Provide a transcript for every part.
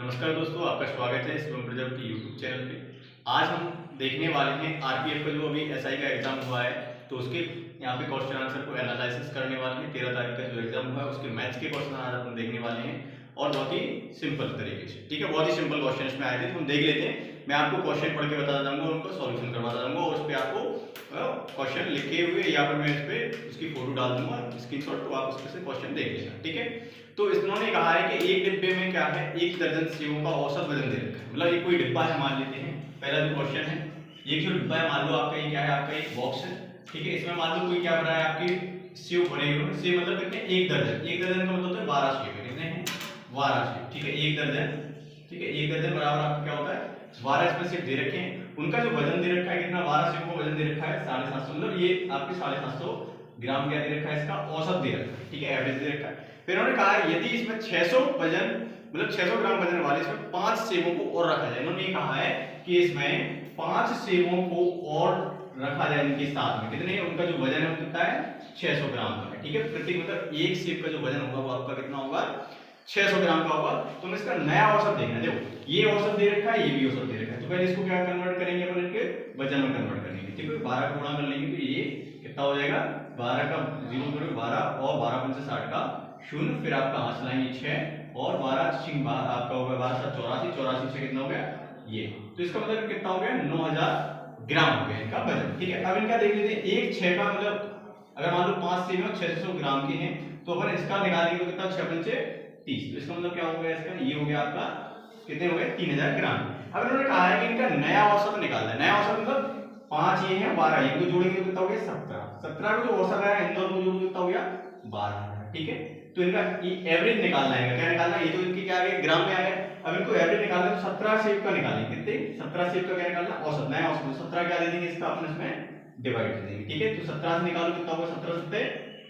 नमस्कार दोस्तों, आपका स्वागत है शिवम प्रजापति की यूट्यूब चैनल पे। आज हम देखने वाले हैं आरपीएफ का जो अभी एसआई का एग्जाम हुआ है, तो उसके यहाँ पे क्वेश्चन आंसर को एनालिसिस करने वाले हैं। 13 तारीख का जो एग्जाम हुआ है उसके मैथ्स के क्वेश्चन आज हम देखने वाले हैं और बहुत ही सिंपल तरीके से। ठीक है, बहुत ही सिंपल क्वेश्चन इसमें आए थे, तो हम देख लेते हैं। मैं आपको क्वेश्चन पढ़ के बताता जाऊंगा, उनको सॉल्यूशन करवाता जाऊंगा और उस पर आपको क्वेश्चन लिखे हुए या फिर मैं इस पर उसकी फोटो डाल दूंगा स्क्रीनशॉट, तो आप उसमें से क्वेश्चन देख लेना। ठीक है, तो इन्होंने कहा है कि एक डिब्बे में क्या है, 1 दर्जन सेवों का औसत वजन दे रखा है। मतलब ये कोई डिब्बा है मान लेते हैं। पहला जो क्वेश्चन है, ये जो डिब्बा है मान लो आपका ये क्या है, आपका एक बॉक्स है। ठीक है, इसमें मान लो कोई क्या भरा है, आपकी सेव भरे हुए। सेव मतलब कितने, 1 दर्जन। 1 दर्जन का मतलब होता है 12 सेव है। कितने हैं, 12 सेव। ठीक है, 1 दर्जन। ठीक है, 1 दर्जन बराबर आपका क्या होता है, 12 इसमें सेव दे रखे हैं। उनका जो वजन दे रखा है कितना, 12 सेव का वजन दे रखा है 750। मतलब ये आपके 750 ग्राम क्या दे रखा है, इसका औसत दे रखा है। ठीक है, एवरेज दे रखा है। फिर उन्होंने कहा है यदि इसमें 600 वजन मतलब 600 ग्राम वजन वाले इसमें 5 सेवों को और रखा जाए। इन्होंने ये कहा है कि इसमें 5 सेवों को और रखा जाए इनके साथ में। कितने, उनका जो वजन है वो कितना है, 600 ग्राम का है। ठीक है, प्रति मतलब एक सेव का जो वजन होगा वो आपका कितना होगा, 600 ग्राम का होगा। तो हम इसका नया औसत देखना है। देखो ये औसत दे रखा है, ये भी औसत दे रखा है, तो पहले इसको क्या कन्वर्ट करेंगे अपन, इनके वजन में कन्वर्ट करेंगे। ठीक है, 12 का गुणा कर लेंगे तो ये कितना हो जाएगा, 12 का 0 करोगे 12 और 12 पंचे 60 का 0, फिर आपका हाथ लाएंगे 6 और 12 सिंह आपका होगा 12 7 84, 84 से कितना हो गया ये। तो इसका मतलब कितना हो गया, 9000 ग्राम हो गया इनका वजन। ठीक है, अब इनका देख लेते हैं। एक 6 का मतलब अगर मान लो 5 सेव में 600 ग्राम के हैं, तो अपन इसका निकालेंगे तो कितना, 6 पंचे 30। तो इसका मतलब क्या हो गया, इसका ये हो गया आपका कितने हो गए, 3000 ग्राम। अब इन्होंने कहा है कि इनका नया औसत निकालना है। नया औसत मतलब 5 ये है, 12 ये को जोड़ेंगे तो कितना हो गया, 17। 17 का जो औसत है इन दोनों को जोड़ेंगे कितना हो गया, 12। ठीक है, तो इनका एवरेज निकालना है। क्या निकालना है, ये तो इनके क्या आ गए, ग्राम में आ गए। अब इनको एवरेज निकालना है तो 17 सेव का निकालेंगे। कितने, 17 सेव का क्या निकालना, औसत, नया औसत। 17 क्या दे देंगे, इसका अपन इसमें डिवाइड कर देंगे। ठीक है, तो 17 से निकालो कितना होगा, 17 सत्ते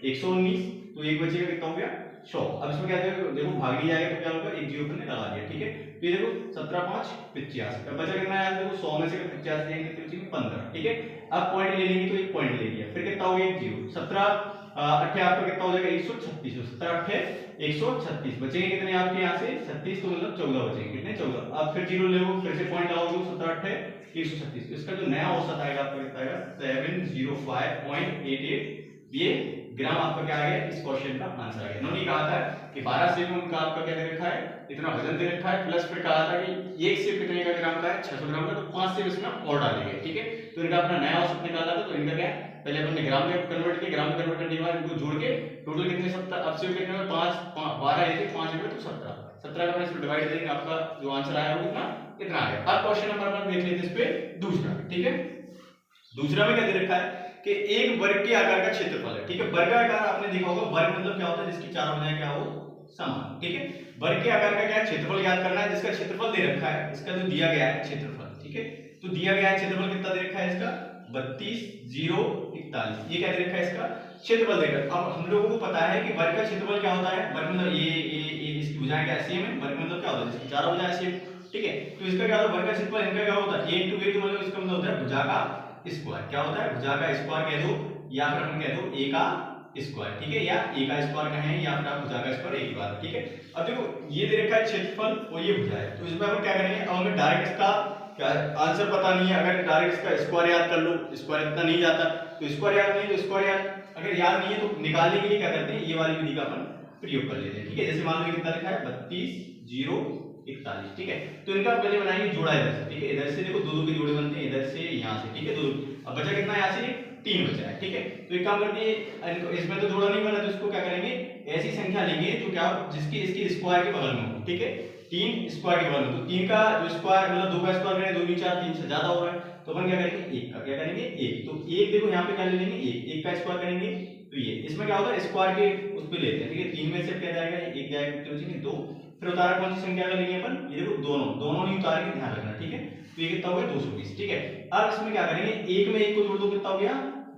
119, तो एक बचेगा कितना हो गया, 100। अब इसमें क्या देखो भाग नहीं जाएगा तो क्या होगा, एक जीरो हमने लगा दिया। ठीक है, तो ये देखो 17 5 85। अब बचा कितना है, देखो 100 में से 85 देंगे कितने बचेंगे, 15। ठीक है, अब पॉइंट ले लेंगे तो एक पॉइंट ले लिया, फिर कितना हो गया, एक जीरो। 17 8 आपका कितना हो जाएगा, 136। 17 8 136, बचेंगे कितने आपके यहाँ से 36, तो मतलब 14 बचेंगे। कितने, 14। अब फिर जीरो ले लो, फिर से पॉइंट लगाओगे, 17 8 136। इसका जो नया औसत आएगा आपका कितना आएगा, 705.88। ये ग्राम आपका क्या आ गया, इस क्वेश्चन का आंसर आ गया। इन्होंने कहा था कि 12 सेव में उनका आपका क्या दे रखा है, इतना वजन दे रखा है, प्लस फिर कहा था कि एक सेव कितने का ग्राम का है, 600 ग्राम का, तो 5 सेव इसमें और डालेंगे। ठीक है, तो इनका अपना नया औसत निकाला था। तो इनका क्या है, पहले अपन ने ग्राम में कन्वर्ट किया, ग्राम में कन्वर्ट करने के बाद इनको जोड़ के टोटल कितने, 17। अब सेव कितने में 5 12 ये थे, 5 में तो 17। 17 का अपन इसमें डिवाइड करेंगे, आपका जो आंसर आया वो कितना आ गया। अब क्वेश्चन नंबर अपन देख लेते हैं इस पे दूसरा। ठीक है, दूसरा में क्या दे रखा है कि एक वर्ग के आकार का क्षेत्रफल है। ठीक है, वर्ग आकार आपने देखा होगा, वर्ग मतलब क्या होता है, जिसकी चारों भुजाएं क्या हो, समान। ठीक है, वर्ग के आकार का क्या है, क्षेत्रफल याद करना है, जिसका क्षेत्रफल दे रखा है, इसका जो दिया गया है क्षेत्रफल। ठीक है, तो दिया गया है क्षेत्रफल कितना दे रखा है, इसका 32 0 41। ये क्या दे रखा है, इसका क्षेत्रफल दे रखा है। अब हम लोगों को पता है कि वर्ग का क्षेत्रफल क्या होता है, वर्ग मतलब ये इसकी भुजाएं क्या सेम है, वर्ग मतलब क्या होता है, जिसकी चारों भुजाएं सेम। ठीक है, तो इसका क्या होता है, वर्ग का क्षेत्रफल इनका क्या होता है, a * a, तो मतलब इसका मतलब होता है भुजा का स्क्वायर। क्या होता है, भुजा का स्क्वायर कह दो, या फिर हम कह दो a का स्क्वायर। ठीक है, या a का स्क्वायर कहें, या फिर आप भुजा का स्क्वायर एक ही बात है। ठीक है, अब देखो ये दे रखा है क्षेत्रफल और ये भुजा है, तो इसमें अपन क्या करेंगे, अब हमें डायरेक्ट इसका आंसर पता नहीं है। अगर डायरेक्ट इसका स्क्वायर याद कर लो, स्क्वायर इतना नहीं जाता, तो स्क्वायर याद नहीं, तो स्क्वायर याद अगर याद नहीं है तो निकालने के लिए क्या करते हैं, ये वाली विधि का अपन प्रयोग कर लेते हैं। ठीक है, जैसे मान लो कितना लिखा है, 32 0 41। ठीक है, तो इनका पहले बनाएंगे जोड़ा इधर से। ठीक है, इधर से देखो दो दो के जोड़े बनते हैं, इधर से यहाँ से। ठीक है, दो। अब बचा कितना, यहाँ से 3 बचा है। ठीक है, तो एक काम करते हैं, इसमें तो जोड़ा नहीं बना, तो इसको क्या करेंगे, ऐसी संख्या लेंगे जो क्या जिसकी इसकी स्क्वायर के बगल में हो। ठीक है, 3 स्क्वायर के बगल में, तो 3 का जो स्क्वायर मतलब 2 का स्क्वायर करें, 2 × 4 3 से ज्यादा हो रहा है, तो अपन क्या करेंगे, 1 का क्या करेंगे, 1। तो 1 देखो यहाँ पे क्या ले लेंगे, 1 का स्क्वायर करेंगे, तो ये इसमें क्या होता है, स्क्वायर के उस पे लेते हैं। ठीक है, 3 में से क्या जाएगा, 1 जाएगा, तो बचेंगे 2। फिर उतारा कौन सी संख्या का लेंगे अपन, ये देखो दोनों ही उतारेंगे, ध्यान रखना। ठीक है, तो ये कितना हो गया, 220। ठीक है, अब इसमें क्या करेंगे, 1 में 1 को जोड़ दो, कितना हो गया,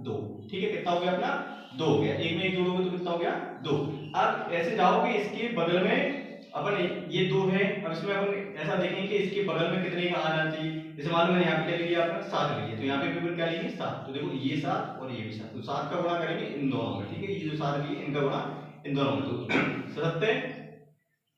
2। ठीक है, कितना हो गया अपना, 2 हो गया। 1 में 1 जोड़ोगे तो कितना हो गया, 2। अब ऐसे जाओगे, इसके बगल में अपन ये 2 है, अब इसमें अपन ऐसा देखेंगे कि इसके बगल में कितने का आना चाहिए। जैसे मान लो मैंने यहाँ पे क्या लिया, आपका 7 लिया, तो यहाँ पे भी क्या लेंगे, 7। तो देखो ये 7 और ये भी 7, तो 7 का गुणा करेंगे इन दोनों में। ठीक है, ये जो 7 लिए इनका गुणा इन दोनों में, तो 7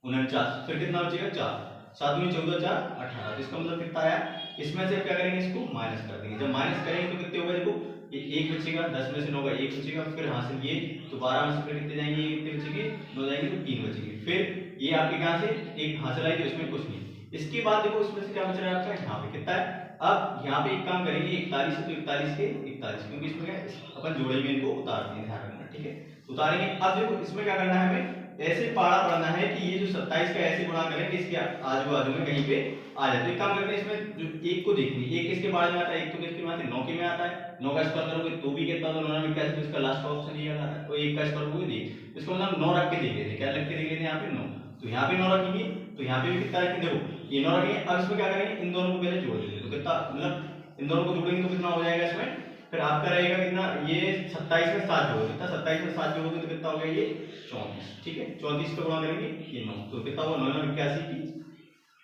49, फिर कितना बचेगा, 4। 7 दूनी 14 4 18, तो इसका मतलब कितना आया, इसमें से क्या करेंगे, इसको माइनस कर देंगे। जब माइनस करेंगे तो कितने होगा, देखो ये 1 बचेगा, 10 में से 9 का 1 बचेगा, फिर हासिल ये तो 12 में से फिर कितने जाएंगे, ये कितने बचेंगे, 9 जाएंगे तो 3 बचेंगे, फिर ये आपके कहां से एक हासिल आई तो इसमें कुछ नहीं। इसके बाद देखो इसमें से क्या बच रहा है आपका, यहाँ पे कितना है। अब यहाँ पे एक काम करेंगे, 41 है तो 41 के 41, क्योंकि इसमें क्या अपन जोड़ेंगे, इनको उतार देंगे, ध्यान रखना, ठीक है, उतारेंगे। अब देखो इसमें क्या करना है, हमें ऐसे पाड़ा पड़ना है कि ये जो 27 का ऐसे गुणा करेंगे इसके आजू बाजू में कहीं पे आ जाए। तो एक काम करते हैं, इसमें जो एक को देखनी, एक किसके पाड़े में आता है, एक तो किसके में आता है, 9 के में आता है। 9 का स्क्वायर करोगे तो भी कितना, तो 9 में क्या है, इसका लास्ट का ऑप्शन ये आता है, तो 1 का स्क्वायर करोगे नहीं, इसको मतलब 9 रख के देख लेते हैं, क्या रख के देख लेते हैं यहाँ पे 9, तो यहाँ पे 9 रखेंगे, तो यहाँ पे भी कितना रखेंगे, देखो ये 9 रखेंगे। अब इसमें क्या करेंगे, इन दोनों को पहले जोड़ देंगे, तो कितना मतलब इन दोनों को जोड़ेंगे तो कितना हो जाएगा इसमें, फिर आपका रहेगा कितना, ये 27 में 7 जोड़ोगे, कितना 27 में 7 जोड़ोगे तो कितना हो गया, ये 34, ठीक है, 34 का गुणा करेंगे ये 9, तो कितना हुआ 9 9 81 की,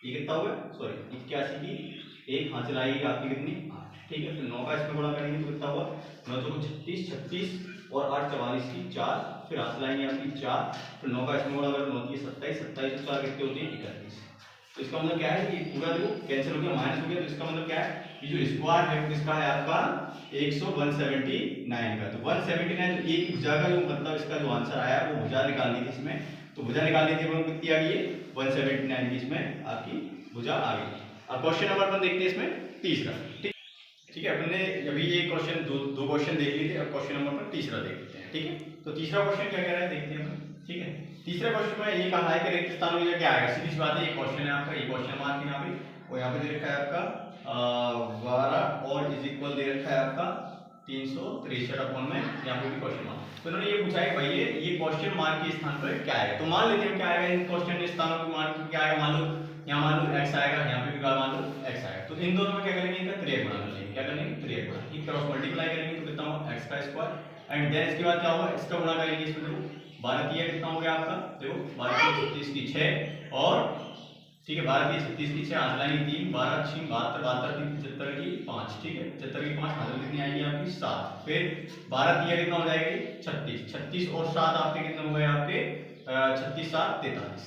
ये कितना होगा, सॉरी 81 की एक हासिल आएगी आपकी कितनी 8, ठीक है, फिर 9 का इसमें गुणा करेंगे तो कितना हुआ 9 चौको 36, 36 और 8 44 की 4, फिर हासिल आएंगे आपकी 4, फिर 9 का इसमें गुणा करें 9 की 27, 27 और 4 कितने होते हैं 31। तो इसका मतलब क्या है कि पूरा जो कैंसिल हो गया, माइनस हो गया, तो इसका मतलब क्या है, ये जो स्क्वायर है किसका है आपका 179 का, तो 179 तो एक भुजा का जो मतलब इसका जो आंसर आया वो भुजा निकालनी थी इसमें, तो भुजा निकालनी थी अपन कितनी आ गई है 179 की, इसमें आपकी भुजा आ गई। अब क्वेश्चन नंबर अपन देखते हैं इसमें तीसरा, ठीक है, अपने अभी ये क्वेश्चन दो क्वेश्चन देख लिए थे, अब क्वेश्चन नंबर पर तीसरा देख लेते हैं, ठीक है। तो तीसरा क्वेश्चन क्या कह रहा है देखते हैं, ठीक है। तीसरा क्वेश्चन में ये कहा है कि रिक्त स्थानों में क्या आएगा, सीधी सी बात है, ये क्वेश्चन है आपका, ये क्वेश्चन मार्क है यहाँ पे, और यहाँ पे दे रखा है आपका 12 और इज इक्वल दे रखा है आपका 363 अपॉन में, यहाँ पे भी क्वेश्चन मार्क। तो इन्होंने ये पूछा है भाई ये क्वेश्चन मार्क के स्थान पर क्या आएगा, तो मान लेते हैं क्या आएगा, इन क्वेश्चन स्थानों के मार्क क्या आएगा, मान लो यहाँ मान लो x आएगा, यहाँ पे भी मान लो x आएगा, तो इन दोनों में क्या करेंगे, इनका 3 गुणा कर लेंगे, क्या करेंगे 3 गुणा, एक क्रॉस मल्टीप्लाई करेंगे तो कितना होगा x का स्क्वायर, एंड देन इसके बाद क्या होगा इसका गुणा करेंगे, इसमें देखो 12 3 कितना हो गया आपका, देखो 12 36 की 6 और ठीक है 12 36 की 6 हाथ लाएंगे 3 12 6 72 72 75 की 5, ठीक है 75 की 5 हाथ कितनी आएगी आपकी 7, फिर 12 3 कितना हो जाएगी 36, 36 और 7 आपके कितने हो गए आपके 36 7 43,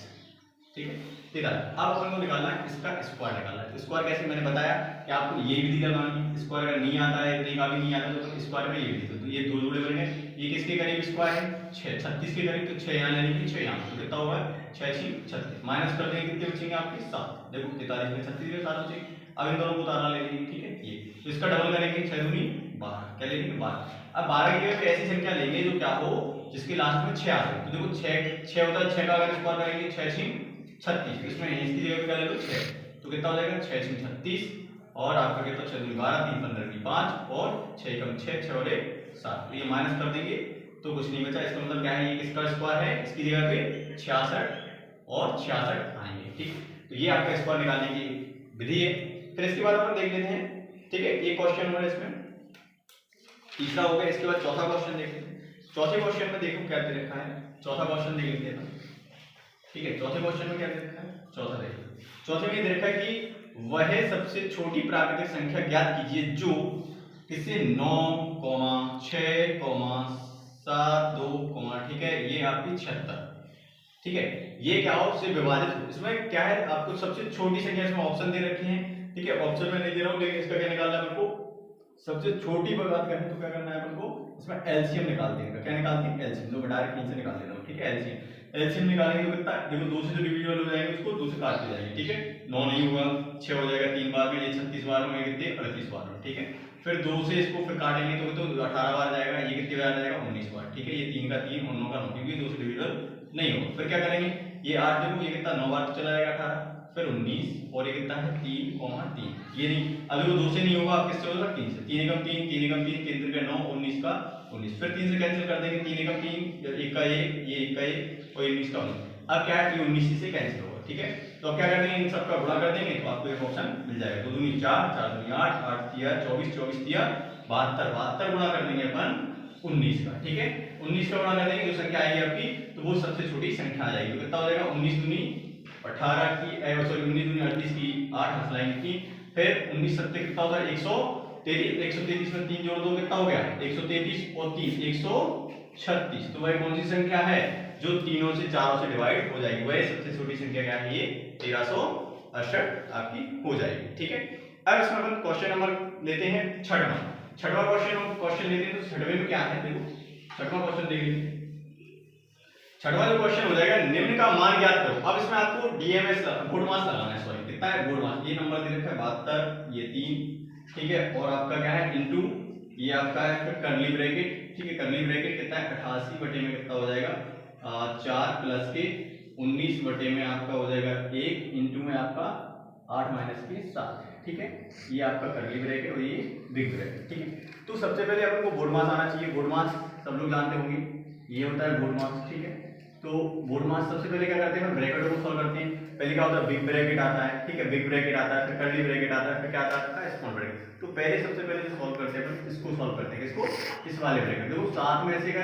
ठीक है 43। अब अपन को निकालना है इसका स्क्वायर निकालना है, तो स्क्वायर कैसे मैंने बताया कि आपको ये विधि लगानी है, स्क्वायर अगर नहीं आता है इतने का भी नहीं आता तो स्क्वायर में ये विधि, तो ये दो जोड़े बनेंगे, ये किसके करीब स्क्वायर है 6 36 के करीब, तो 6 यहाँ लेने की 6 यहाँ, तो कितना होगा 6 36 माइनस कर देंगे कितने बचेंगे आपके 7, देखो 43 में 36 के 7 बचेंगे। अब इन दोनों को उतारना ले लेंगे, ठीक है ये, तो इसका डबल करेंगे 6 दूनी 12, क्या लेंगे 12। अब 12 की जगह ऐसी संख्या लेंगे जो क्या हो जिसके लास्ट में 6 आ जाए, तो देखो 6 होता है, 6 का अगर स्क्वायर करेंगे 6 6 36, इसमें इसकी जगह पे क्या ले लो 6, तो कितना हो जाएगा 6 6 36 और आपका कितना 6 दूनी 12 3 15 की 5 और 6 कम 6 6 और 1 7, तो ये माइनस कर देंगे तो कुछ नहीं बचा, इसका मतलब क्या है ये किसका स्क्वायर है, इसकी जगह पे 66 और 66 आएंगे, ठीक, तो ये आपका स्क्वायर निकालने की विधि है। फिर इसके बाद अपन देख लेते हैं, ठीक है ये क्वेश्चन नंबर इसमें तीसरा हो गया, इसके बाद चौथा क्वेश्चन देखते हैं। चौथे क्वेश्चन में देखो क्या दे रखा है, चौथा क्वेश्चन देख लेते हैं, ठीक है चौथे क्वेश्चन में क्या दे रखा है, चौथा देखिए, चौथे में दे रखा है कि वह सबसे छोटी प्राकृतिक संख्या ज्ञात कीजिए जो किसे 9, 6, 7, 2, ठीक है ये आपकी 76, ठीक है ये क्या हो उससे विभाजित हो, इसमें क्या है आपको सबसे छोटी संख्या इसमें ऑप्शन दे रखे हैं, ठीक है ऑप्शन में नहीं दे रहा हूँ लेकिन इसका क्या निकालना है आपको, सबसे छोटी पर बात करें तो क्या करना है अपन को इसमें एलसीएम निकाल देंगे, क्या निकालते हैं एलसीएम, जो डायरेक्ट यहीं से निकाल देना, ठीक है एलसीएम निकालेंगे तो कितना, देखो 2 से जो डिविजिबल हो जाएंगे उसको 2 से काट के जाएंगे, ठीक है 9 नहीं होगा 6 हो जाएगा 3 बार में, ये 36 बार में, कितने 38 बार में, ठीक है फिर 2 से इसको फिर काटेंगे तो 18 बार जाएगा, ये कितने बार जाएगा 19 बार, ठीक है ये 3 का 3 और 9 का 9, क्योंकि 2 से डिविजिबल नहीं होगा। फिर क्या करेंगे ये 8 देखो ये कितना 9 बार तो चला जाएगा 18, फिर 19 और ये कितना है 3, 3 ये नहीं, अगर वो 2 से नहीं होगा आप किससे होगा 3 से, 3 एकम 3 3 एकम 3 3 3 9 19 का 19, फिर 3 से कैंसिल कर देंगे 3 एकम 3 1 का 1 ये 1 का 1 और 19 का 19, अब क्या है ये 19 से कैंसिल होगा, ठीक है तो अब क्या कर देंगे इन सबका गुणा कर देंगे तो आपको एक ऑप्शन मिल जाएगा, 2 दूनी 4 4 दूनी 8 8 3 24 24 3 72 72 गुणा कर देंगे अपन 19 का, ठीक है 19 का गुणा कर देंगे जो संख्या आएगी आपकी तो वो सबसे छोटी संख्या आ जाएगी, तो कितना हो जाएगा 19 दूनी 18 की सॉरी 19 दूनी 38 की 8 हंस लाएंगे की, फिर 19 सत्ते कितना होगा 133 में 3 जोड़ दो कितना हो गया 133 और 3 136, तो वह कौन सी संख्या है जो तीनों से चारों से डिवाइड हो जाएगी, वह सबसे छोटी संख्या क्या है ये 1380 68 आपकी हो जाएगी। ठीक है, अब इसमें अपन क्वेश्चन नंबर लेते हैं छठवां क्वेश्चन लेते हैं। तो छठवें में क्या है, देखो छठवां क्वेश्चन देख लीजिए। छठवां जो क्वेश्चन हो जाएगा, निम्न का मान ज्ञात करो। अब इसमें आपको डीएमएस बोर्ड मास लगाना है, सॉरी कितना है बोर्ड मास, ये नंबर दे रखा है 72, ये 3, ठीक है, और आपका क्या है इनटू ये आपका है फिर करली ब्रैकेट, ठीक है, करली ब्रैकेट कितना है 88 बटे में कितना हो जाएगा 4 प्लस के 19 बटे में आपका हो जाएगा 1 इंटू में आपका 8 माइनस के 7, ठीक है, ये आपका करली ब्रैकेट और ये बिग ब्रैकेट। ठीक है, तो सबसे पहले अपन को बोर्ड मास आना चाहिए। बोर्ड मास सब लोग जानते होंगे, ये होता है बोर्ड मास। ठीक है, तो बोर्ड मास सबसे पहले क्या करते हैं, ब्रैकेटों को सॉल्व करते हैं। पहले क्या होता है, बिग ब्रैकेट आता है, ठीक है, बिग ब्रैकेट आता है, फिर करली ब्रैकेट आता है, फिर क्या आता है स्मॉल ब्रैकेट। तो पहले सबसे पहले जो सॉल्व करते हैं इसको सॉल्व करते हैं, इसको इस वाले ब्रैकेट। देखो 7 में से का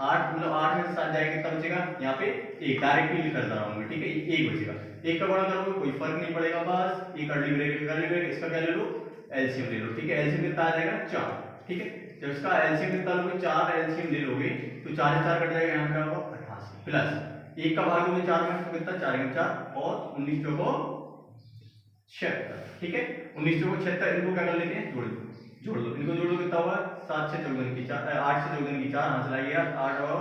8 मतलब 8 में से 7 जाएगा कितना बचेगा, यहाँ पे 1 डायरेक्टली करता रहूंगा, ठीक है, 1 बचेगा। 1 का गुणा करोगे कोई फर्क नहीं पड़ेगा, बस ये करली ब्रैकेट इसका क्या ले लो, एलसीएम ले लो। ठीक है, एलसीएम कितना आ जाएगा 4, ठीक है, जब इसका एलसीएम कितना लोगे 4 एलसीएम ले लोगे तो 4 से 4 कट जाएगा, यहाँ पे होगा 88 प्लस 1 का भाग दोगे 4 में तो कितना 4 में 4 और 19 चौको 76, ठीक है, 19 चौको 76, इनको क्या कर लेते हैं जोड़ दो, इनको जोड़ दो कितना होगा 7 से 14 की 4, 8 से 14 की 4 हासिल आएगी 8 और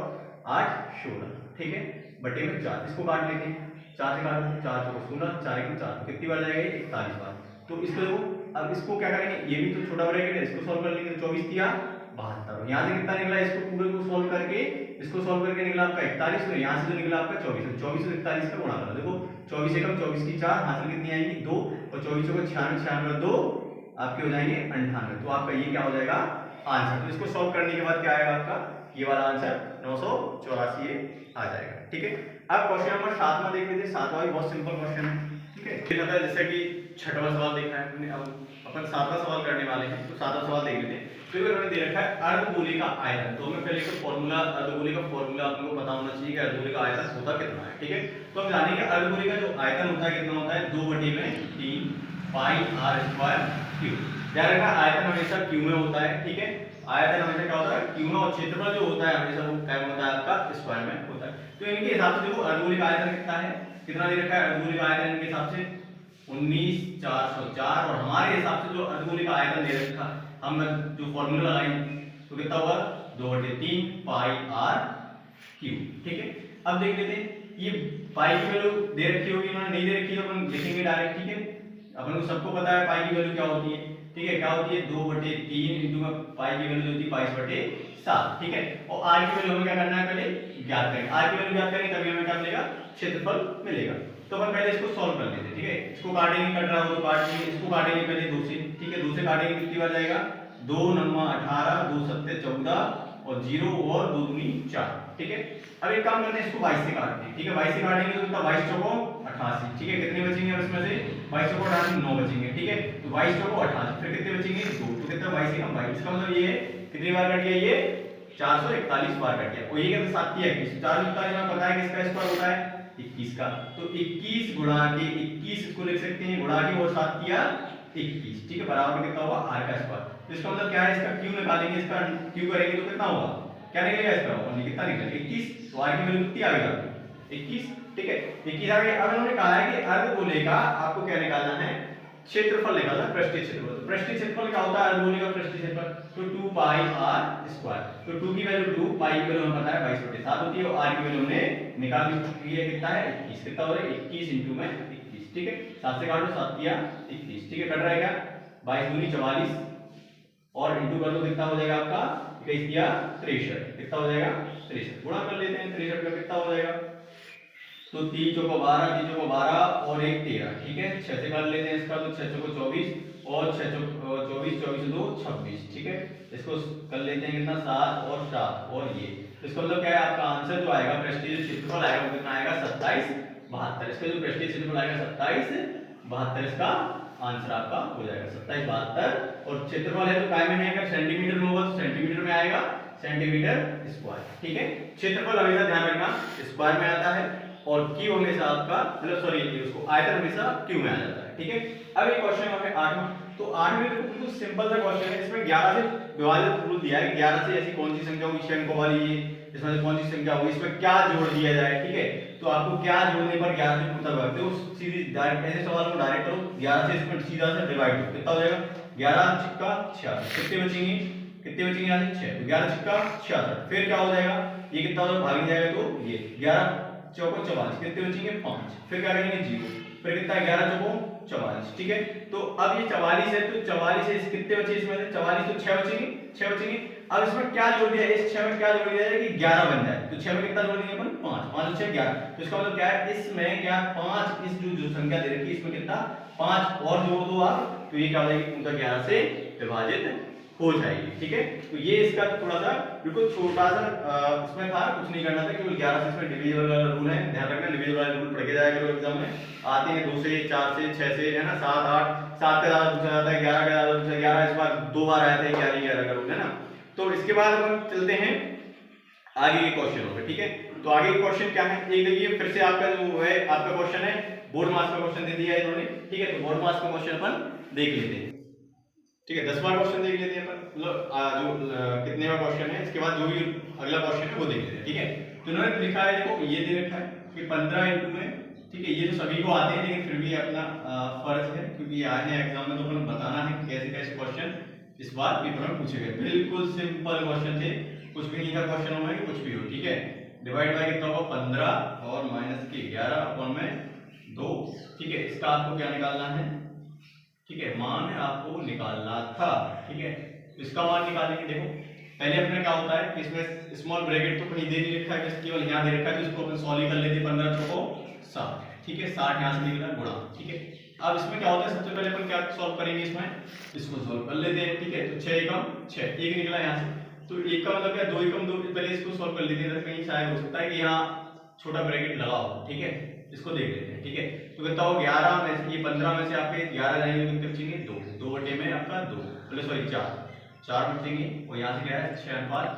8 16, ठीक है, बटे में 4, इसको काट लेते हैं, 4 से काट दो 4 चौको 16, 4 1 4, कितनी बार जाएगा 41 बार। तो इसको देखो, अब इसको क्या करेंगे, ये भी तो छोटा ब्रैकेट है, इसको सॉल्व कर लेंगे, 24 दिया 72, यहाँ से कितना निकला, इसको पूरे को सॉल्व करके निकला आपका 41, और यहाँ से जो निकला आपका 24, 24 और 41 का गुणा करो। देखो 24 एकम 24 की 4 हासिल कितनी आएगी 2, और 24 को 96 96 2 आपके हो जाएंगे 98, तो आपका ये क्या हो जाएगा आंसर। तो इसको सॉल्व करने के बाद क्या आएगा आपका, ये वाला आंसर 984 आ जाएगा। ठीक है, अब क्वेश्चन नंबर 7वां देख लेते हैं। 7वां भी बहुत सिंपल क्वेश्चन है, ठीक है, जैसे कि 6वां सवाल देखा है हमने, अब अपन 7वां सवाल करने वाले हैं। तो 7वां सवाल देख लेते हैं। तो ये उन्होंने दे रखा है अर्धगोले का आयतन। तो हमें पहले इसका फार्मूला, अर्धगोले का फार्मूला आपको पता होना चाहिए कि अर्धगोले का आयतन होता कितना है। ठीक है, तो हम जानेंगे अर्धगोले का जो आयतन होता है कितना होता है, 2/3 पाई r स्क्वायर क्यू। ध्यान रखना आयतन हमेशा क्यू में होता है, ठीक है, आयतन हमेशा क्या होता है क्यू में, और क्षेत्रफल जो होता है हमेशा वो क्या होता है आपका स्क्वायर में होता है। तो इनके हिसाब से देखो अर्धगोले का आयतन कितना है, कितना दे रखा है अर्धगोले का आयतन इनके हिसाब से 19404, और हमारे हिसाब से जो अर्धगोले का आयतन दे रखा हम जो फॉर्मूला लगाएंगे तो कितना होगा 2/3 पाई r क्यूब। ठीक है, अब देख लेते हैं ये पाई की वैल्यू दे रखी होगी, इन्होंने नहीं दे रखी तो अपन लिखेंगे डायरेक्ट। ठीक है, अपन को सबको पता है पाई की वैल्यू क्या होती है, ठीक है, क्या होती है 2/3 इंटू में पाई की वैल्यू होती है 22/7, ठीक है, और r की वैल्यू हमें क्या करना है पहले ज्ञात करेंगे, r की वैल्यू ज्ञात करेंगे तभी हमें क्या मिलेगा क्षेत्रफल मिलेगा। तो अपन पहले इसको सॉल्व कर लेते हैं, ठीक है, इसको काटेंगे, कट रहा हो तो काट लेंगे, इसको काटेंगे पहले 2 से, ठीक है, 2 से काटेंगे कितनी बार जाएगा 2 9 18, 2 7 14 और 0 और 2 दूनी 4, ठीक है। अब एक काम करते हैं, इसको 22 से काटते हैं, ठीक है, 22 से काटेंगे तो कितना 22 चौको 88, ठीक है, कितने बचेंगे अब इसमें से 22 चौको 88 9 बचेंगे, ठीक है, तो 22 चौको 88, फिर कितने बचेंगे 2, तो कितना 22 से कम 22, इसका मतलब ये है कितनी बार कट गया ये 441 बार कट गया, और ये कितना 7 की 21, 441 में पता है किसका स्क्वायर होता है 21 का, तो 21 गुणा के 21 इसको लिख सकते हैं गुणा के और 7 किया 21, ठीक है, बराबर कितना होगा r का स्क्वायर। तो इसका मतलब क्या है, इसका q निकालेंगे, इसका q करेंगे तो कितना होगा, क्या निकलेगा इसका, और कितना निकलेगा 21, तो r की वैल्यू कितनी आ गई 21, ठीक है, 21 आ गई। अब उन्होंने कहा है कि अर्धगोले का आपको क्या निकालना है, क्षेत्रफल निकालना, पृष्ठीय क्षेत्रफल। तो पृष्ठीय क्षेत्रफल क्या होता है अर्धगोले का पृष्ठीय क्षेत्रफल, तो 2 पाई r स्क्वायर, तो 2 की वैल्यू 2, पाई की वैल्यू हमें पता है 22/7 होती है, और r की वैल्यू हमने निकाल ली है कितना है 21, कितना हो रहा है 21 इंटू में 21, ठीक है, 7 से काटो 7 दिया 21, ठीक है, कट रहा है क्या 22 दूनी 44 और इंटू कर दो कितना हो जाएगा आपका 21 दिया 63, कितना हो जाएगा 63, गुणा कर लेते हैं 63 का कितना हो जाएगा, तो 3 चौको 12, 3 चौको 12 और 1 13, ठीक है, 6 से कर लेते हैं इसका, तो 6 चौको 24 और 6 चौको 24, 24 2 26, ठीक है, इसको कर लेते हैं कितना 7 और 7 और ये, इसका मतलब क्या है आपका आंसर जो आएगा पृष्ठीय क्षेत्रफल आएगा वो कितना आएगा 27 72, इसका जो पृष्ठीय क्षेत्रफल आएगा 27 72, इसका आंसर आपका हो जाएगा 27 72, और क्षेत्रफल है तो काय में आएगा सेंटीमीटर में होगा तो सेंटीमीटर में आएगा सेंटीमीटर स्क्वायर, ठीक है, क्षेत्रफल हमेशा ध्यान रखना स्क्वायर में आता है और क्यू हमेशा आपका मतलब सॉरी उसको आयतन हमेशा क्यू में आ जाता है, ठीक है। अब एक क्वेश्चन है 8वां, तो 8 में बिल्कुल सिंपल सा क्वेश्चन है, इसमें 11 से विभाजित रूल दिया है, 11 से ऐसी कौन सी संख्या होगी, शेन को वाली इसमें से कौन सी संख्या होगी, इसमें क्या जोड़ दिया जाए, ठीक है। तो आपको क्या जोड़ने पर 11 से कितना भागते हो, सीधी डायरेक्ट ऐसे सवाल को डायरेक्ट करो, 11 से इसमें सीधा से डिवाइड करो, कितना हो जाएगा 11 छिक्का 66, कितने बचेंगे, कितने बचेंगे यहाँ से 6, तो 11 छिक्का 66, फिर क्या हो जाएगा, ये कितना हो जाएगा भाग जाएगा, तो ये 11 चौको 44, कितने बचेंगे 5, फिर क्या करेंगे 0, फिर कितना है 11 चौको 44, ठीक है। तो अब ये 44 है, तो 44 से कितने बचे इसमें से 44, तो 6 बचेंगे, 6 बचेंगे। अब इसमें क्या जोड़ दिया, इस 6 में क्या जोड़ दिया जाए कि 11 बन जाए, तो 6 में कितना जोड़ देंगे अपन 5, 5 और 6 11, तो इसका मतलब क्या है, इसमें क्या 5, इस जो संख्या दे रखी है इसमें कितना 5 और जोड़ दो आप, तो ये क्या हो जाएगी उनका 11 से विभाजित हो जाएगी, ठीक है। तो ये इसका थोड़ा सा बिल्कुल छोटा सा इसमें था, कुछ नहीं करना था, केवल 11 से इसमें डिविजन वाला रूल है, ध्यान रखना डिविजन वाला रूल पढ़ के जाया करो, एग्जाम में आते हैं 2 से 4 से 6 से, है ना, 7 8 7 का ज्यादा पूछा जाता है, 11 का ज्यादा पूछा, 11 इस बार 2 बार आया था, 11 का रूल है ना। तो इसके बाद अपन चलते हैं आगे के क्वेश्चन पे, ठीक है। तो आगे के क्वेश्चन क्या है, एक देखिए फिर से आपका जो है आपका क्वेश्चन है बोर्ड मार्क्स का क्वेश्चन दे दिया है इन्होंने, ठीक है। तो बोर्ड मार्क्स का क्वेश्चन अपन देख लेते हैं, ठीक है। 10वां क्वेश्चन देख लेते हैं अपन, मतलब जो कितनेवां क्वेश्चन है, इसके बाद जो भी अगला क्वेश्चन है वो देख लेते हैं, ठीक है। तो इन्होंने लिखा है, देखो ये दे रखा है कि 15 इंटू में, ठीक है, ये तो सभी को आते हैं लेकिन फिर भी अपना फर्ज है क्योंकि ये आए हैं एग्जाम में, तो अपन बताना है कि कैसे कैसे क्वेश्चन इस बार पेपर में पूछे गए। बिल्कुल सिंपल क्वेश्चन थे, कुछ भी नहीं था क्वेश्चन में कि कुछ भी हो, ठीक है। डिवाइड बाय कितना होगा 15 और माइनस के 11 अपॉन में 2, ठीक है। इसका आपको क्या निकालना है, ठीक है, मान आपको निकालना था, ठीक है। तो इसका मान निकालेंगे, देखो पहले अपना क्या होता है कि इसमें स्मॉल ब्रैकेट तो कहीं दे नहीं रखा है, केवल यहाँ दे रखा है, तो इसको अपन सॉल्व कर लेते हैं, 15 चौको 60, ठीक है, 60 यहाँ से निकला गुणा, ठीक है। अब इसमें क्या होता है, सबसे पहले अपन क्या सॉल्व करेंगे, इसमें इसको सॉल्व कर लेते हैं, ठीक है। तो 6 एकम 6, एक निकला यहाँ से, तो एक का मतलब क्या 2 एकम 2, पहले इसको सॉल्व कर लेते हैं, कहीं शायद हो सकता है कि यहाँ छोटा ब्रैकेट लगा हो, ठीक है, इसको देख लेते हैं, ठीक है। तो कितना हो 11 में से, ये 15 में से आपके 11 जाएंगे तो कितने बचेंगे 2, 2 बटे में आपका 2 प्लस सॉरी 4 बचेंगे, और यहाँ से क्या है 6 अनुपात,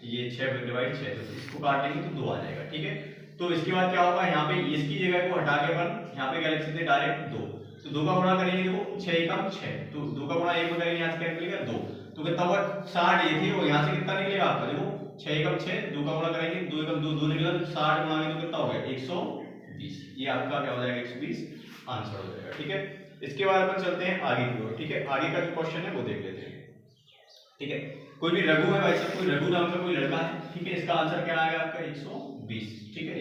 ये 6 डिवाइड 6, तो इसको काट लेंगे तो 2 आ जाएगा, ठीक है। तो इसके बाद क्या होगा, यहाँ पे इसकी जगह को हटा के अपन यहाँ पे क्या लिख सकते हैं डायरेक्ट 2, तो 2 का गुणा करेंगे, देखो 6 एकम 6, तो 2 का गुणा 1 में करेंगे, यहाँ से क्या निकलेगा 2, तो कितना होगा 60 ये थी, और यहाँ से कितना निकलेगा आपका, देखो 6 एकम 6, 2 का गुणा करेंगे, 2 एकम 2, 2 निकला, तो 60 गुणा में तो कितना हो गया 120, ये आपका क्या हो जाएगा 120 आंसर हो जाएगा, ठीक है। इसके बाद अपन चलते हैं आगे की ओर, ठीक है। आगे का जो क्वेश्चन है वो देख लेते हैं, ठीक है। कोई भी रघु है, वैसे कोई रघु नाम का कोई लड़का है, ठीक है, इसका आंसर क्या आएगा आपका 120, ठीक है।